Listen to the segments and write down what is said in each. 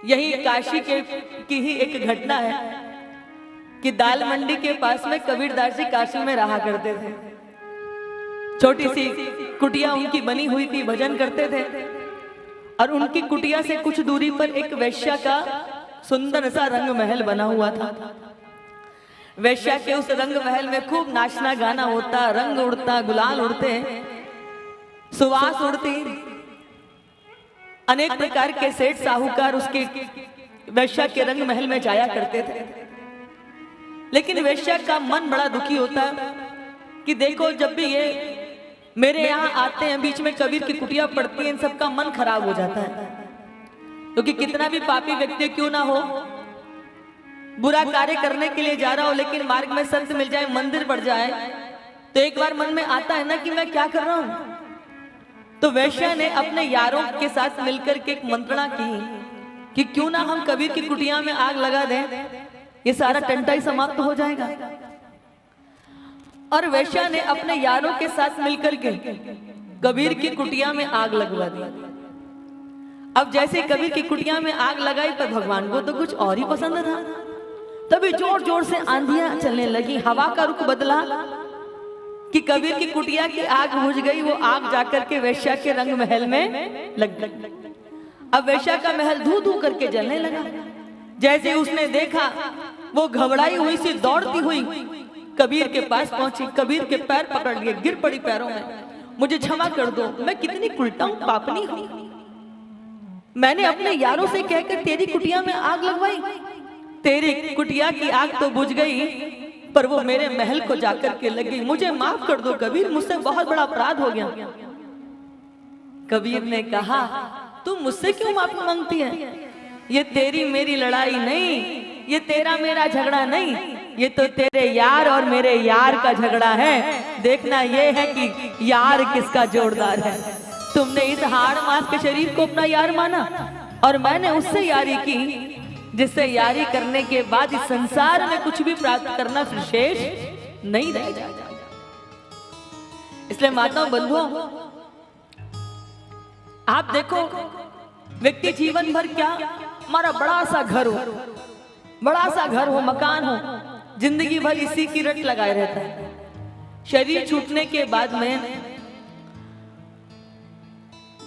यही काशी के की ही एक घटना है कि दाल मंडी के पास में कबीरदास जी काशी में रहा करते थे। छोटी सी कुटिया उनकी बनी हुई थी, भजन करते थे। और उनकी कुटिया से कुछ दूरी पर एक वेश्या का सुंदर सा रंग महल बना हुआ था। वेश्या के उस रंग महल में खूब नाचना गाना होता, रंग उड़ता, गुलाल उड़ते, सुवास उड़ती। अनेक प्रकार के सेठ साहूकार उसके वेश्या के रंग महल में जाया करते थे। लेकिन वेश्या का मन बड़ा दुखी होता कि देखो, जब भी ये मेरे यहाँ आते हैं, बीच में कबीर की कुटिया पड़ती है, इन सबका मन खराब हो जाता है। क्योंकि कितना भी पापी व्यक्ति क्यों ना हो, बुरा कार्य करने के लिए जा रहा हो, लेकिन मार्ग में संत मिल जाए, मंदिर बढ़ जाए, तो एक बार मन में आता है ना कि मैं क्या कर रहा हूं। तो वेश्या ने अपने यारों के साथ मिलकर के एक मंत्रणा की कि क्यों ना हम कबीर की कुटिया में आग लगा दें, ये सारा टंटा ही समाप्त हो जाएगा। और वेश्या ने अपने यारों के साथ मिलकर के कबीर की कुटिया में आग लगवा दी। अब जैसे कबीर की कुटिया में आग लगाई, पर भगवान को तो कुछ और ही पसंद था। तभी जोर जोर से आंधियां चलने लगी, हवा का रुख बदला कि कबीर की कुटिया की आग बुझ गई। वो आग जाकर के वेश्या के रंग महल में लग गई। अब वेश्या का महल धू धू करके जलने लगा। जैसे उसने देखा, वो घबराई हुई सी दौड़ती हुई कबीर के पास पहुंची, कबीर के पैर पकड़ लिए, गिर पड़ी पैरों में। मुझे क्षमा कर दो, मैं कितनी उल्टा हूं, पापनी हूं। मैंने अपने यारों से कहकर तेरी कुटिया में आग लगवाई। तेरी कुटिया की आग तो बुझ गई, पर वो मेरे महल को जाकर के लग गई। मुझे माफ कर दो कबीर, मुझसे बहुत बड़ा अपराध हो गया। कबीर ने कहा, तुम मुझसे क्यों माफी मांगती है? ये तेरी मेरी लड़ाई नहीं, ये तेरा मेरा झगड़ा नहीं, ये तो तेरे यार और मेरे यार का झगड़ा है। देखना ये है कि यार किसका जोरदार है। तुमने इस हाड़ मांस के शरीर को अपना यार माना, और मैंने उससे यारी की जिससे यारी करने के बाद इस संसार में कुछ भी प्राप्त करना फिर शेष नहीं रह जाता। इसलिए माताओं बंधुओं, आप देखो, व्यक्ति जीवन भर क्या, हमारा बड़ा सा घर हो, बड़ा सा घर हो, मकान हो, जिंदगी भर इसी की रट लगाए रहता है। शरीर छूटने के बाद में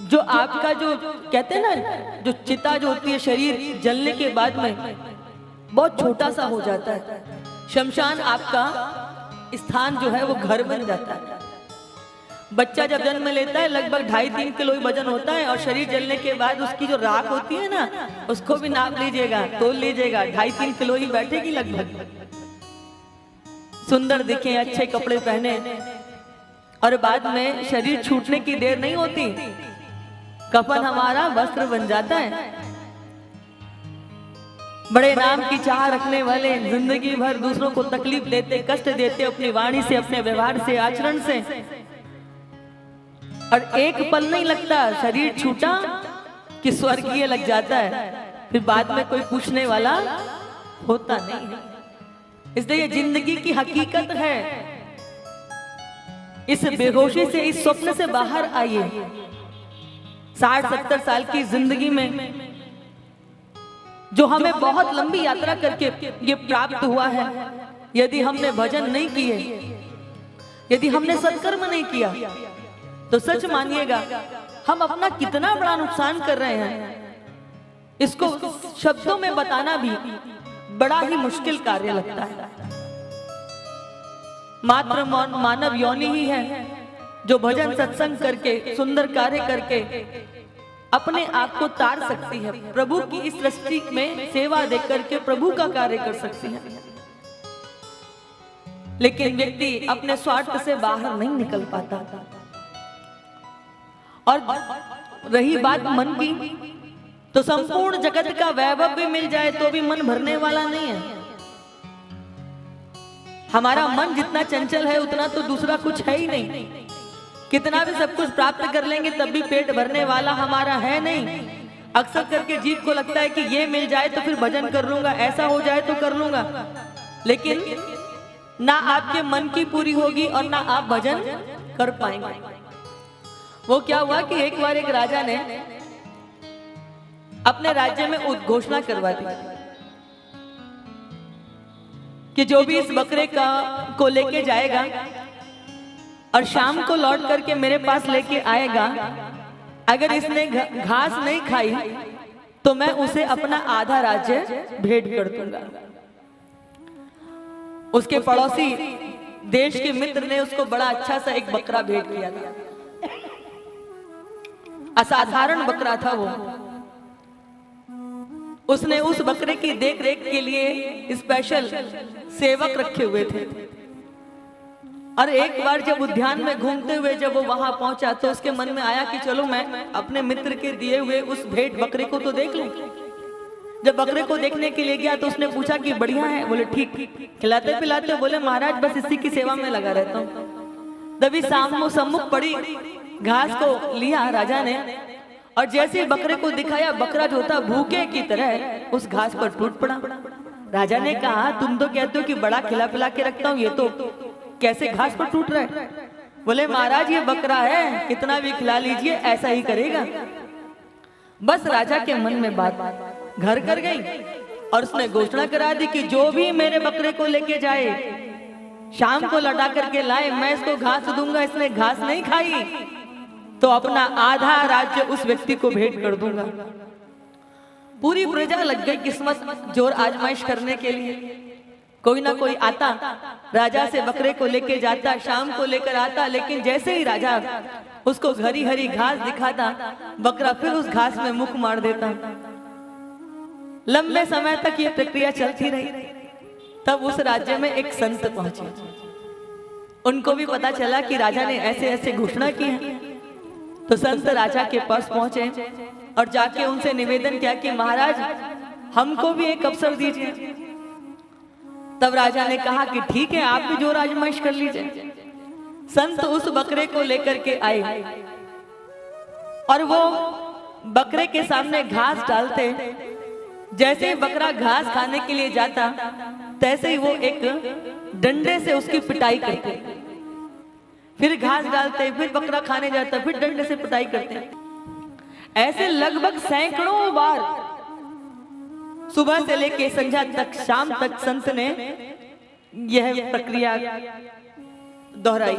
जो आपका जो कहते हैं ना, जो चिता जो होती है, शरीर जलने के बाद में बहुत छोटा सा हो जाता है। शमशान आपका स्थान जो है वो घर बन जाता है। बच्चा जब जन्म लेता है लगभग 2.5-3 किलो ही वजन होता है, और शरीर जलने के बाद उसकी जो राख होती है ना, उसको भी नाप लीजिएगा, तोल लीजिएगा, 2.5-3 किलो ही बैठेगी लगभग। सुंदर दिखे, अच्छे कपड़े पहने, और बाद में शरीर छूटने की देर नहीं होती, कफन हमारा वस्त्र बन जाता है। बड़े नाम की चाह रखने वाले, जिंदगी भर दूसरों को तकलीफ देते, कष्ट देते, अपनी वाणी से, अपने व्यवहार से, आचरण से, और एक पल नहीं लगता शरीर छूटा कि स्वर्गीय लग जाता है। फिर बाद में कोई पूछने वाला होता नहीं है। इसलिए ये जिंदगी की हकीकत है। इस बेहोशी से, इस स्वप्न से बाहर आइए। 60-70 साल की जिंदगी में जो हमें बहुत लंबी यात्रा करके ये प्राप्त हुआ है, यदि हमने भजन नहीं किए, यदि हमने सत्कर्म नहीं किया, तो सच मानिएगा हम अपना कितना बड़ा नुकसान कर रहे हैं। इसको शब्दों में बताना भी बड़ा ही मुश्किल कार्य लगता है। मात्र मानव योनि ही है जो भजन सत्संग करके, सुंदर कार्य करके अपने आप को तार सकती है, प्रभु की इस सृष्टि में सेवा दे करके प्रभु का कार्य कर सकती है। लेकिन व्यक्ति अपने स्वार्थ से बाहर नहीं निकल पाता। और रही बात मन की, तो संपूर्ण जगत का वैभव भी मिल जाए तो भी मन भरने वाला नहीं है। हमारा मन जितना चंचल है उतना तो दूसरा कुछ है ही नहीं। कितना भी सब कुछ प्राप्त कर लेंगे तब भी पेट भरने वाला हमारा है नहीं। अक्सर करके जीव को लगता है कि ये मिल जाए तो फिर भजन कर लूंगा, ऐसा हो जाए तो कर लूंगा, लेकिन ना आपके मन की पूरी होगी और ना आप भजन कर पाएंगे। वो क्या हुआ कि एक बार एक राजा ने अपने राज्य में उद्घोषणा करवा दी कि जो भी इस बकरे को लेके जाएगा और शाम को लौट करके मेरे पास लेके आएगा, अगर इसने घास नहीं खाई तो मैं उसे अपना आधा राज्य भेंट कर दूंगा। उसके पड़ोसी देश के मित्र ने उसको बड़ा अच्छा सा एक बकरा भेंट किया था। असाधारण बकरा था वो। उसने उस बकरे की देख रेख के लिए स्पेशल सेवक रखे हुए थे। और एक बार जब उद्यान में घूमते हुए जब वो वहां पहुंचा तो उसके मन में आया कि चलो मैं अपने मित्र के दिए हुए उस भेंट बकरे को तो देख लूं। जब बकरे को देखने के लिए गया तो उसने पूछा कि बढ़िया है? बोले ठीक। खिलाते पिलाते बोले महाराज बस इसी की सेवा में लगा रहता हूँ। तभी सम्मुख पड़ी घास को लिया राजा ने, और जैसे ही बकरे को दिखाया, बकरा जो था भूखे की तरह उस घास पर टूट पड़ा। राजा ने कहा तुम तो कहते हो कि बड़ा खिला पिला के रखता हूँ, ये तो कैसे घास पर टूट रहा है? बोले महाराज ये बकरा है, कितना भी खिला लीजिए ऐसा ही करेगा। बस राजा के मन में बात घर कर गई और उसने घोषणा करा दी कि जो भी मेरे बकरे को लेके जाए, शाम को लौटा करके लाए, मैं इसको घास दूंगा। इसने घास नहीं खाई तो अपना आधा राज्य उस व्यक्ति को भेंट कर दूंगा। पूरी प्रजा लग गई किस्मत जोर आजमाइश करने के लिए। कोई ना कोई आता, राजा से बकरे को लेके जाता, शाम को लेकर आता, लेकिन जैसे ही राजा उसको हरी हरी घास दिखाता, बकरा फिर उस घास में मुख मार देता। लंबे समय तक ये प्रक्रिया चलती रही। तब उस राज्य में एक संत पहुंचे। उनको भी पता चला कि राजा ने ऐसे ऐसे घोषणा की है। तो संत राजा के पास पहुंचे और जाके उनसे निवेदन किया कि महाराज हमको भी एक अवसर दीजिए। तब राजा ने कहा कि ठीक है, आप भी जोर आजमाइश कर लीजिए। संत उस बकरे को लेकर के आए और वो बकरे के सामने घास डालते। जैसे ही बकरा घास खाने के लिए जाता, तैसे ही वो एक डंडे से उसकी पिटाई करते। फिर घास डालते, फिर बकरा खाने जाता, फिर डंडे से पिटाई करते। ऐसे लगभग सैकड़ों बार सुबह से लेके संध्या तक, शाम तक संत ने यह प्रक्रिया दोहराई।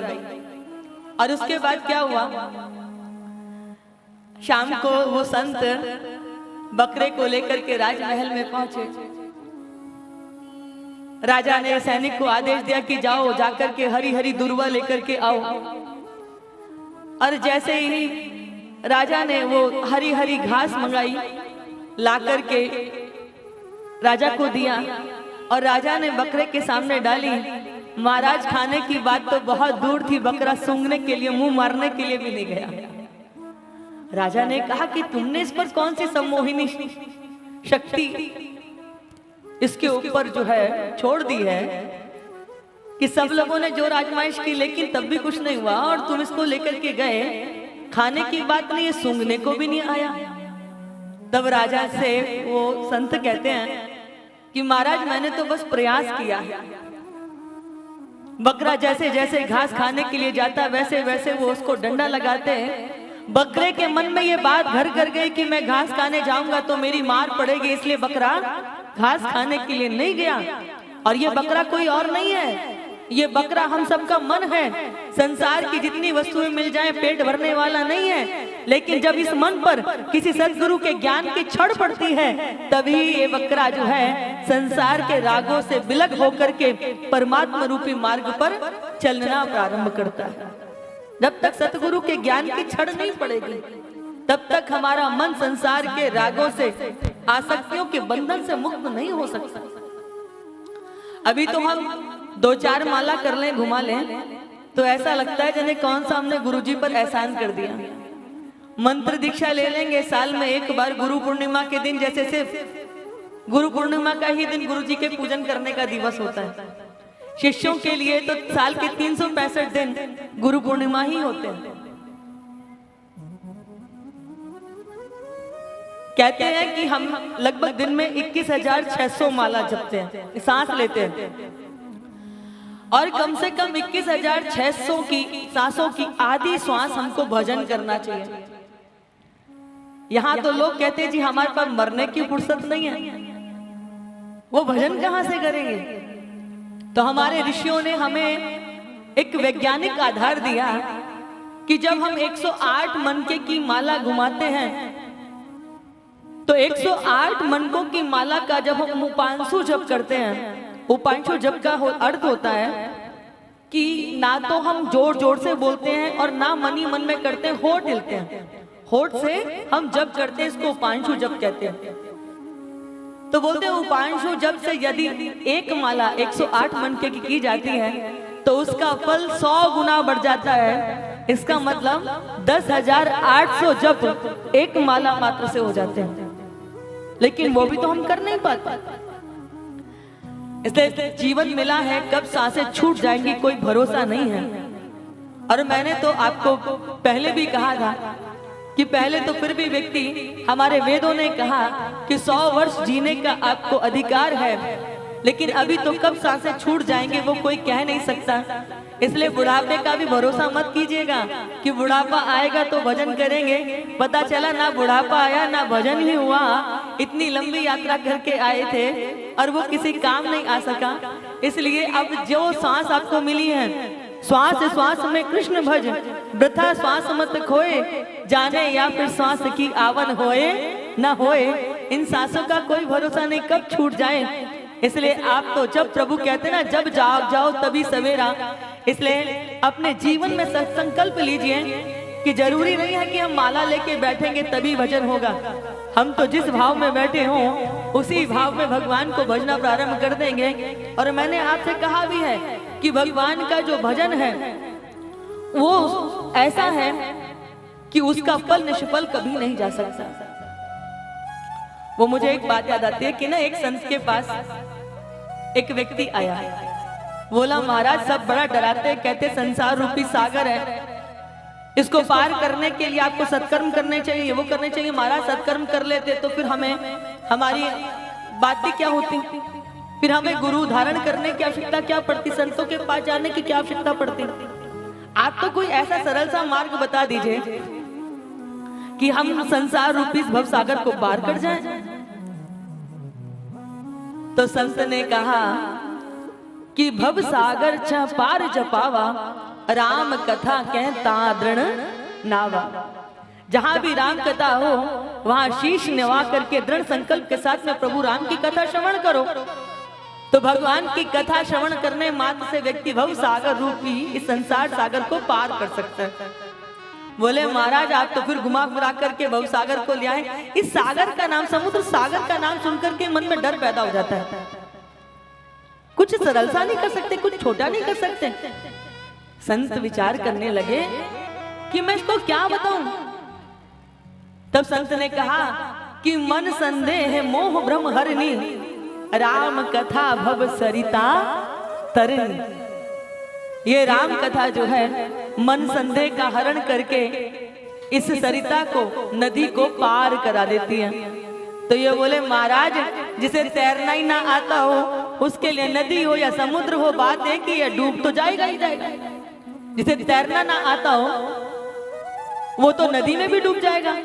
और उसके बाद क्या हुआ, शाम को वो संत बकरे को लेकर के राजमहल में पहुंचे। राजा ने सैनिक को आदेश दिया कि जाओ, जाकर के हरी हरी दुर्वा लेकर के आओ। और जैसे ही राजा ने वो हरी हरी घास मंगाई, ला करके राजा को दिया और राजा ने बकरे के सामने डाली। महाराज खाने की बात तो बहुत दूर थी, बकरा सूंघने के लिए, मुंह मारने के लिए भी नहीं गया। राजा ने कहा कि तुमने इस पर कौन सी सम्मोहिनी शक्ति इसके ऊपर जो है छोड़ दी है कि सब लोगों ने जोर आजमाइश की लेकिन तब भी कुछ नहीं हुआ, और तुम इसको लेकर के गए, खाने की बात नहीं है, सूंघने को भी नहीं आया। तब राजा से वो संत कहते हैं कि महाराज मैंने तो बस प्रयास किया है। बकरा जैसे जैसे घास खाने के लिए जाता, वैसे वैसे वो उसको डंडा लगाते हैं। बकरे के मन में ये बात घर कर गई कि मैं घास खाने जाऊंगा तो मेरी मार पड़ेगी, इसलिए बकरा घास खाने के लिए नहीं गया। और ये बकरा कोई और नहीं है, ये बकरा हम सबका मन है। संसार की जितनी वस्तुएं मिल जाएं पेट भरने वाला नहीं है, लेकिन जब इस मन पर किसी सद्गुरु के ज्ञान की छड़ पड़ती है, तभी ये बकरा जो है संसार के रागों से विलग होकर के परमात्मा रूपी मार्ग पर चलना प्रारंभ करता है। जब तक सतगुरु के ज्ञान की छड़ नहीं पड़ेगी, तब तक हमारा मन संसार के रागों से, आसक्तियों के बंधन से मुक्त नहीं हो सकता। अभी तो हम 2-4 माला कर लें, घुमा लें, तो ऐसा लगता है जैसे कौन सा हमने गुरुजी पर एहसान कर दिया। मंत्र दीक्षा ले लेंगे साल में एक बार, गुरु पूर्णिमा के दिन, जैसे सिर्फ गुरु पूर्णिमा का ही दिन गुरुजी के पूजन करने का दिवस होता है। शिष्यों के लिए तो साल के 365 दिन गुरु पूर्णिमा ही होते हैं। कहते हैं कि हम लगभग दिन में 21,600 माला जपते हैं, सांस लेते हैं, और कम से कम 21,600 की सांसों की आधी श्वास हमको भजन करना चाहिए। यहाँ तो लोग कहते हैं जी हमारे पास मरने की फुर्सत नहीं है, वो भजन कहाँ से करेंगे। तो हमारे ऋषियों ने हमें एक वैज्ञानिक आधार दिया कि जब हम 108 मनके की माला घुमाते हैं तो 108 मनकों की माला का जब हम उपांशु जप करते हैं, उपांशु जप का अर्थ होता है कि ना तो हम जोर जोर से बोलते हैं और ना मन ही मन में करते हैं, होठ हिलते हैं, होठ से हम जप करते हैं, इसको उपांशु जप कहते हैं। तो बोलते हैं उपांशु जप से यदि एक माला 108 मनके की जाती है तो उसका फल 100 गुना बढ़ जाता है। इसका मतलब 10,800 जप एक माला मात्र से हो जाते हैं, लेकिन वो भी तो हम कर नहीं पाते। इसलिए जीवन मिला है, कब सांसें छूट जाएंगी कोई भरोसा नहीं है। और मैंने तो आपको पहले भी कहा था कि पहले तो फिर भी व्यक्ति, हमारे वेदों ने कहा कि 100 वर्ष जीने का आपको अधिकार है, लेकिन अभी तो कब सांसें छूट जाएंगे वो कोई कह नहीं सकता। इसलिए बुढ़ापे का भी भरोसा मत कीजिएगा कि बुढ़ापा आएगा तो भजन करेंगे। पता चला ना बुढ़ापा आया ना भजन ही हुआ, इतनी लंबी यात्रा करके आए थे और वो किसी काम नहीं आ सका। इसलिए अब जो सांस आपको मिली है, श्वास श्वास में कृष्ण भज, वृथा श्वास मत खोए, जाने या फिर श्वास की आवन होए न होए। इन सांसों का कोई भरोसा नहीं कब छूट जाए। इसलिए आप तो जब प्रभु कहते ना जब जाग जाओ तभी सवेरा, इसलिए अपने जीवन में संकल्प लीजिए कि जरूरी नहीं है कि हम माला लेके बैठेंगे तभी भजन होगा। हम तो जिस भाव में बैठे हों उसी भाव में भगवान को भजना प्रारंभ कर देंगे। और मैंने आपसे कहा भी है कि भगवान का जो भजन है वो ऐसा है कि उसका फल निष्फल कभी नहीं जा सकता। वो मुझे एक बात याद आती है कि ना एक संत के पास एक व्यक्ति आया, बोला महाराज सब बड़ा डराते, कहते संसार रूपी सागर है, इसको पार करने के लिए आपको सत्कर्म करने चाहिए, वो करने चाहिए। महाराज सत्कर्म कर लेते तो फिर हमें हमारी बातें क्या होती, फिर हमें गुरु धारण करने की आवश्यकता क्या पड़ती, संतों के पास जाने की क्या आवश्यकता पड़ती। आप तो कोई ऐसा सरल सा मार्ग बता दीजिए कि हम संसार रूपी भव सागर को पार कर जाएं। तो संत ने कहा कि भव सागर छ पार जपावा, राम कथा कहता दृढ़ नावा। जहां भी राम कथा हो वहां शीश निवा करके दृढ़ संकल्प के साथ में प्रभु राम की कथा श्रवण करो। तो भगवान की कथा श्रवण करने मात्र से व्यक्ति भव सागर रूपी इस संसार सागर को पार कर सकता है। बोले महाराज आप तो फिर घुमा फिरा करके भव सागर को ले आए। इस सागर का नाम, समुद्र सागर का नाम सुनकर के मन में डर पैदा हो जाता है। कुछ सरल सा नहीं कर सकते, कुछ छोटा नहीं कर सकते। संत विचार करने लगे कि मैं इसको क्या बताऊं। तब संत ने कहा कि मन संदेह मोह भ्रम हरनी, राम कथा भव सरिता तरनी। ये राम कथा जो है मन संदेह का हरण करके इस सरिता को, नदी को पार करा देती है। तो ये बोले महाराज जिसे तैरना ही ना आता हो उसके लिए नदी हो या समुद्र हो बात है कि यह डूब तो जाएगा ही जाएगा। जिसे तैरना ना आता हो वो तो नदी में भी डूब जाएगा।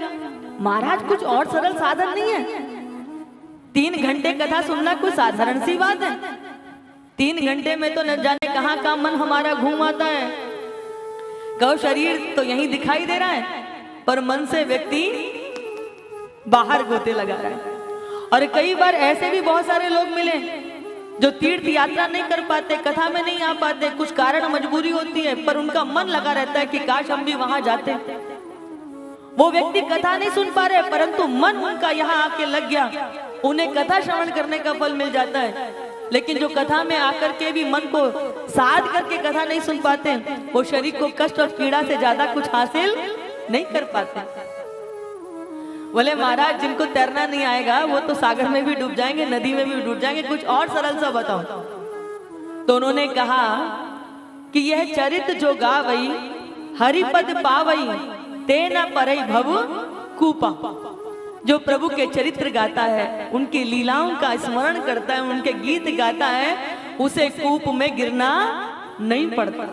महाराज कुछ और सरल साधन नहीं है। 3 घंटे कथा सुनना कोई साधारण सी बात है। 3 घंटे में तो न जाने कहां का मन हमारा घूम आता है। कहो शरीर तो यहीं दिखाई दे रहा है पर मन से व्यक्ति बाहर गोते लगा रहा है। और कई बार ऐसे भी बहुत सारे लोग मिले जो तीर्थ यात्रा नहीं कर पाते, कथा में नहीं आ पाते, कुछ कारण मजबूरी होती है, पर उनका मन लगा रहता है कि काश हम भी वहां जाते। वो व्यक्ति कथा नहीं सुन पा रहे परंतु मन उनका यहाँ आके लग गया, उन्हें कथा श्रवण करने का फल मिल जाता है। लेकिन जो कथा में आकर के भी मन को साध करके कथा नहीं सुन पाते, वो शरीर को कष्ट और पीड़ा से ज्यादा कुछ हासिल नहीं कर पाते। बोले महाराज जिनको तैरना नहीं आएगा वो तो सागर में भी डूब जाएंगे, नदी में भी डूब जाएंगे, कुछ और सरल सा बताओ। तो उन्होंने कहा कि यह चरित जो गावई हरिपद पावई ते न परई भव कूपा। जो प्रभु के चरित्र गाता है, उनकी लीलाओं का स्मरण करता है, उनके गीत गाता है, उसे कूप में गिरना नहीं पड़ता।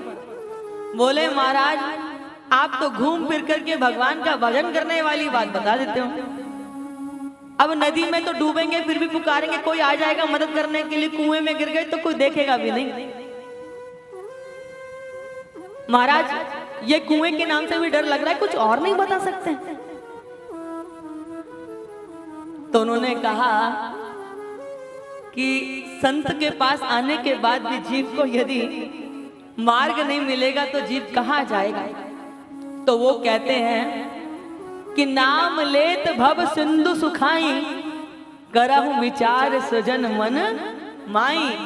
बोले महाराज आप तो घूम फिर करके भगवान का भजन करने वाली बात बता देते हो। अब नदी में तो डूबेंगे फिर भी पुकारेंगे, कोई आ जाएगा मदद करने के लिए, कुएं में गिर गए तो कोई देखेगा भी नहीं। महाराज ये कुएं के नाम से भी डर लग रहा है, कुछ और नहीं बता सकते? तो उन्होंने कहा कि संत के पास आने के बाद भी जीव को यदि मार्ग नहीं मिलेगा तो जीव कहाँ जाएगा। तो वो कहते हैं कि नाम लेत भव सिंधु सुखाई, करहु विचार सजन मन माई।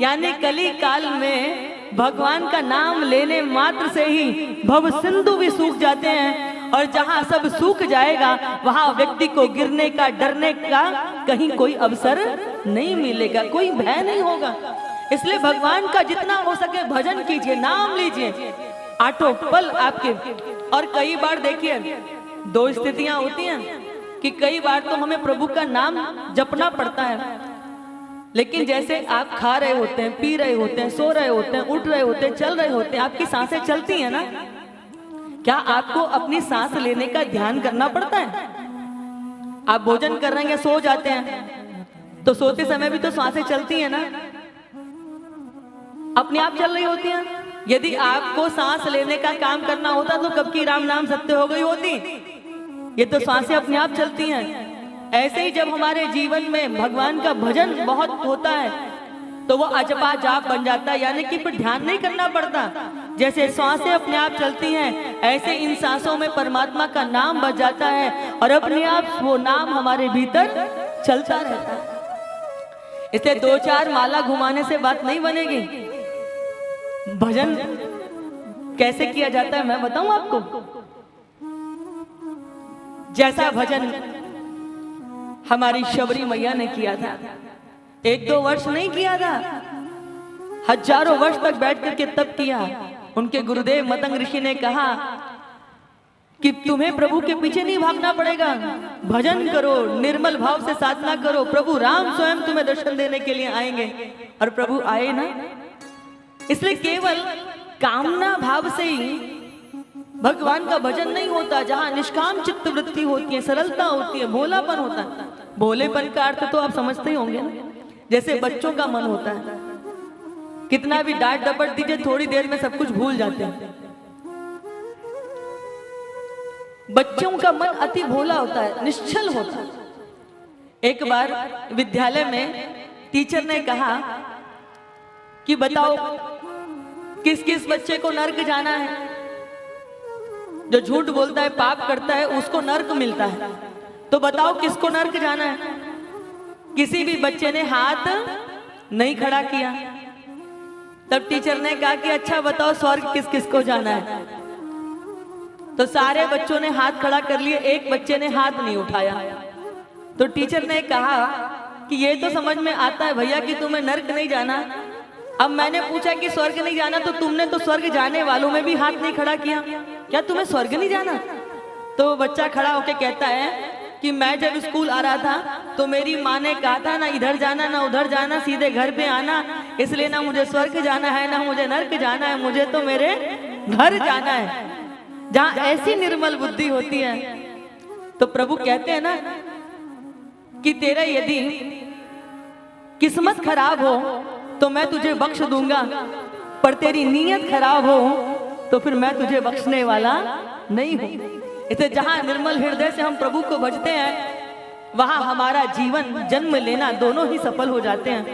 यानी कली काल में भगवान का नाम लेने मात्र से ही भव सिंधु भी सूख जाते हैं, और जहां सब सूख जाएगा वहां व्यक्ति को गिरने का, डरने का कहीं कोई अवसर नहीं मिलेगा, कोई भय नहीं होगा। इसलिए भगवान का जितना हो सके भजन कीजिए, नाम लीजिए, आठों पल आपके। और कई बार देखिए दो स्थितियां होती हैं कि कई बार तो हमें प्रभु का नाम जपना पड़ता है, लेकिन जैसे आप खा रहे होते हैं, पी रहे होते हैं, सो रहे होते हैं, उठ रहे होते हैं, चल रहे होते हैं, आपकी सांसें चलती हैं ना, क्या आपको अपनी सांस लेने का ध्यान करना पड़ता है? आप भोजन कर रहे हैं, सो जाते हैं तो सोते समय भी तो सांसें चलती हैं ना, अपने आप चल रही होती हैं। यदि आपको सांस लेने का काम करना होता तो कब की राम नाम सत्य हो गई होती। ये तो सांसें अपने आप चलती हैं। ऐसे ही जब हमारे जीवन में भगवान का भजन बहुत होता है तो वो अजपा जाप बन जाता है, यानी कि फिर ध्यान नहीं करना पड़ता। जैसे सांसें अपने आप चलती हैं, ऐसे इन सांसों में परमात्मा का नाम बच जाता है और अपने आप वो नाम हमारे भीतर चलता रहता है। इसलिए दो चार माला घुमाने से बात नहीं बनेगी। भजन कैसे किया जाता है मैं बताऊं आपको। जैसा भजन हमारी शबरी मैया ने किया था, एक दो वर्ष नहीं किया था, हजारों वर्ष तक बैठ करके तब किया। उनके गुरुदेव मतंग ऋषि ने कहा कि तुम्हें प्रभु के पीछे नहीं भागना पड़ेगा, भजन करो, निर्मल भाव से साधना करो, प्रभु राम स्वयं तुम्हें दर्शन देने के लिए आएंगे। और प्रभु आए ना। इसलिए केवल कामना भाव से ही भगवान का भजन नहीं होता। जहां निष्काम चित्त वृत्ति होती है, सरलता होती है, भोलापन होता है। भोलेपन का अर्थ तो आप समझते ही होंगे ना, जैसे बच्चों का मन होता है, कितना भी डांट डपट दीजिए थोड़ी देर में सब कुछ भूल जाते हैं। बच्चों का मन अति भोला होता है, निश्चल होता है। एक बार विद्यालय में टीचर ने कहा कि बताओ किस किस बच्चे को नर्क जाना है। जो झूठ बोलता है, पाप करता है, उसको नर्क मिलता है। तो बताओ किसको नर्क जाना है। किसी भी बच्चे ने हाथ नहीं खड़ा किया। तब टीचर ने कहा कि अच्छा बताओ स्वर्ग किस किस को जाना है। तो सारे बच्चों ने हाथ खड़ा कर लिए, एक बच्चे ने हाथ नहीं उठाया। तो टीचर ने कहा कि ये तो समझ में आता है भैया कि तुम्हें नर्क नहीं जाना। अब मैंने पूछा कि स्वर्ग नहीं जाना, तो तुमने तो स्वर्ग जाने वालों में भी हाथ नहीं खड़ा किया, क्या तुम्हें स्वर्ग नहीं जाना? तो बच्चा खड़ा होकर कहता है कि मैं जब स्कूल आ रहा था तो मेरी माँ ने कहा था ना इधर जाना ना उधर जाना, सीधे घर पे आना, इसलिए ना मुझे स्वर्ग जाना है ना मुझे नर्क जाना है, मुझे तो मेरे घर जाना है। जहाँ ऐसी निर्मल बुद्धि होती है तो प्रभु कहते हैं ना कि तेरा यदि किस्मत खराब हो तो मैं तुझे बख्श दूंगा, पर तेरी नीयत खराब हो तो फिर मैं तुझे बख्शने वाला नहीं हूं। इसे जहां निर्मल हृदय से हम प्रभु को भजते हैं वहां हमारा जीवन जन्म लेना दोनों ही सफल हो जाते हैं।